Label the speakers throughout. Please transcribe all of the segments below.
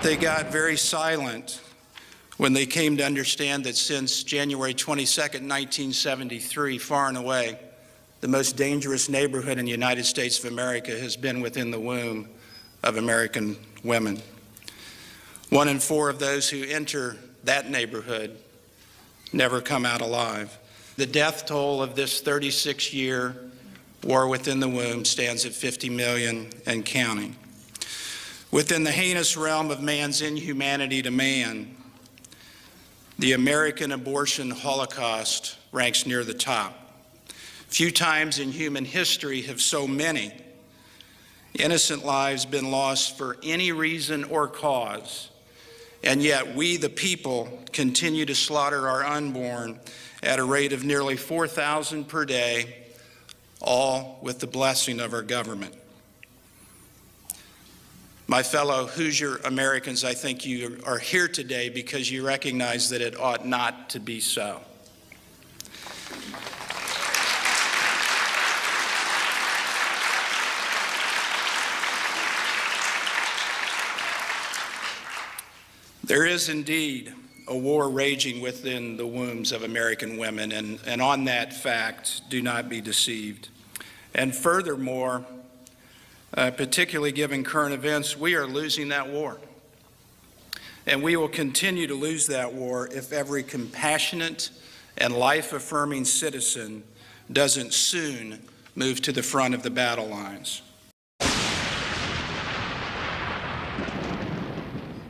Speaker 1: they got very silent when they came to understand that since January 22nd, 1973, far and away, the most dangerous neighborhood in the United States of America has been within the womb of American women. 1 in 4 of those who enter that neighborhood never come out alive. The death toll of this 36-year war within the womb stands at 50 million and counting. Within the heinous realm of man's inhumanity to man, the American abortion holocaust ranks near the top. Few times in human history have so many innocent lives been lost for any reason or cause, and yet we, the people, continue to slaughter our unborn at a rate of nearly 4,000 per day, all with the blessing of our government. My fellow Hoosier Americans, I think you are here today because you recognize that it ought not to be so. There is indeed a war raging within the wombs of American women, and on that fact, do not be deceived. And furthermore, particularly given current events, we are losing that war. And we will continue to lose that war if every compassionate and life-affirming citizen doesn't soon move to the front of the battle lines.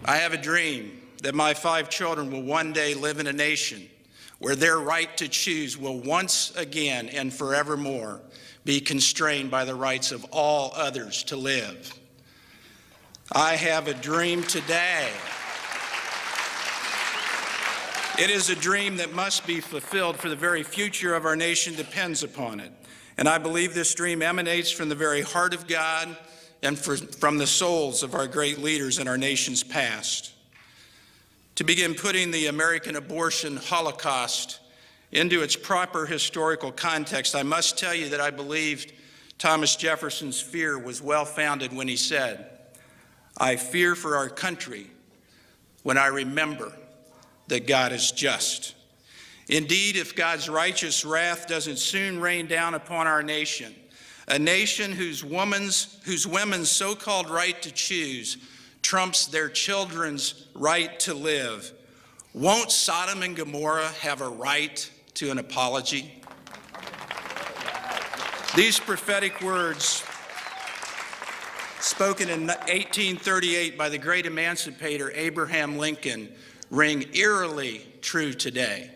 Speaker 1: I have a dream that my 5 children will one day live in a nation where their right to choose will once again and forevermore be constrained by the rights of all others to live. I have a dream today. It is a dream that must be fulfilled, for the very future of our nation depends upon it. And I believe this dream emanates from the very heart of God and from the souls of our great leaders in our nation's past. To begin putting the American abortion holocaust into its proper historical context, I must tell you that I believed Thomas Jefferson's fear was well-founded when he said, "I fear for our country when I remember that God is just." Indeed, if God's righteous wrath doesn't soon rain down upon our nation, a nation whose women's so-called right to choose trumps their children's right to live, won't Sodom and Gomorrah have a right to an apology? These prophetic words, spoken in 1838 by the great emancipator Abraham Lincoln, ring eerily true today.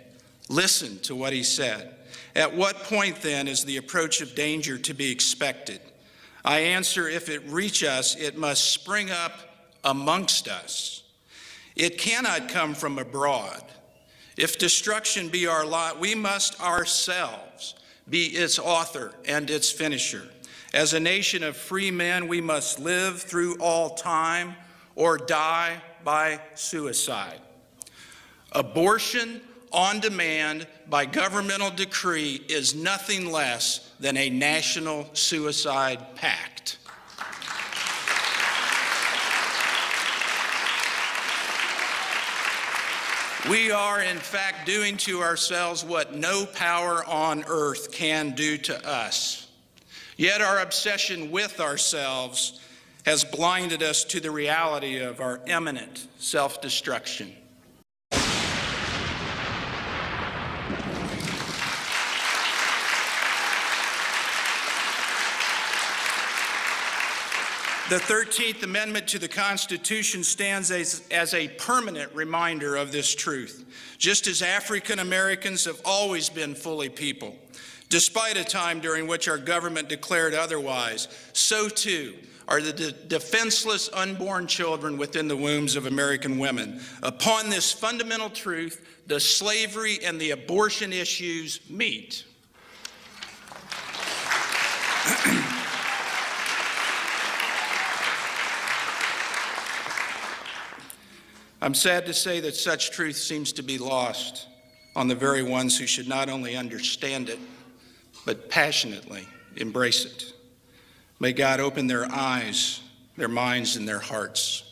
Speaker 1: Listen to what he said. At what point, then, is the approach of danger to be expected? I answer, if it reach us, it must spring up amongst us. It cannot come from abroad. If destruction be our lot, we must ourselves be its author and its finisher. As a nation of free men, we must live through all time or die by suicide. Abortion on demand by governmental decree is nothing less than a national suicide pact. We are, in fact, doing to ourselves what no power on earth can do to us. Yet our obsession with ourselves has blinded us to the reality of our imminent self-destruction. The 13th Amendment to the Constitution stands as a permanent reminder of this truth. Just as African Americans have always been fully people, despite a time during which our government declared otherwise, so too are the defenseless unborn children within the wombs of American women. Upon this fundamental truth, the slavery and the abortion issues meet. I'm sad to say that such truth seems to be lost on the very ones who should not only understand it, but passionately embrace it. May God open their eyes, their minds, and their hearts.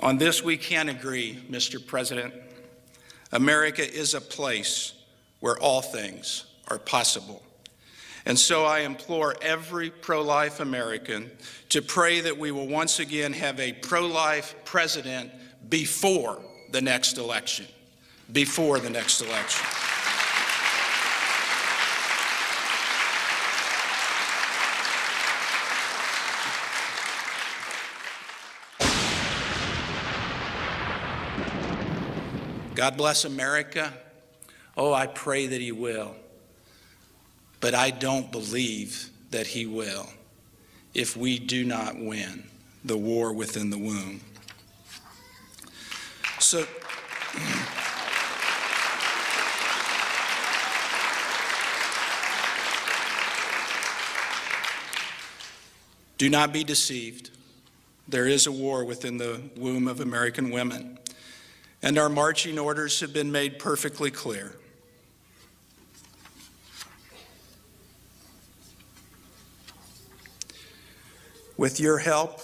Speaker 1: On this, we can agree, Mr. President. America is a place where all things are possible. And so I implore every pro-life American to pray that we will once again have a pro-life president before the next election. Before the next election. God bless America. Oh, I pray that he will. But I don't believe that he will if we do not win the war within the womb. So, do not be deceived. There is a war within the womb of American women, and our marching orders have been made perfectly clear. With your help,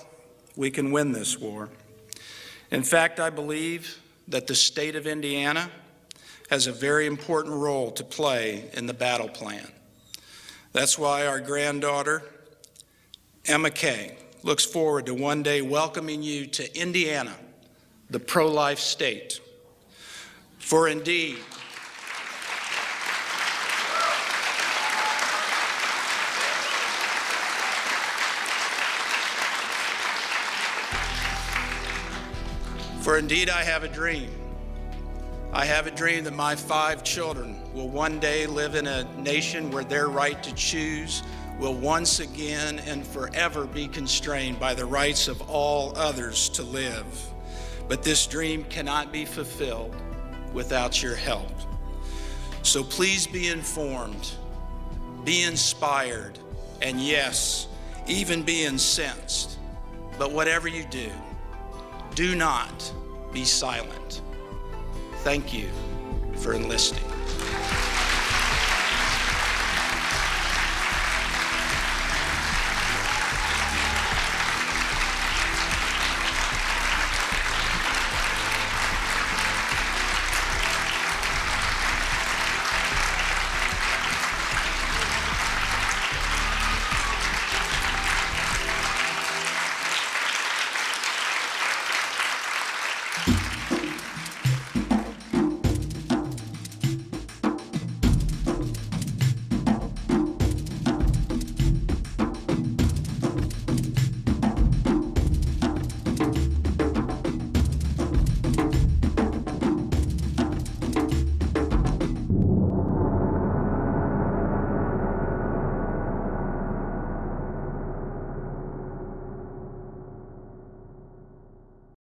Speaker 1: we can win this war. In fact, I believe that the state of Indiana has a very important role to play in the battle plan. That's why our granddaughter, Emma Kay, looks forward to one day welcoming you to Indiana, the pro-life state. For indeed, I have a dream. I have a dream that my 5 children will one day live in a nation where their right to choose will once again and forever be constrained by the rights of all others to live. But this dream cannot be fulfilled without your help. So please be informed, be inspired, and yes, even be incensed. But whatever you do not be silent. Thank you for enlisting.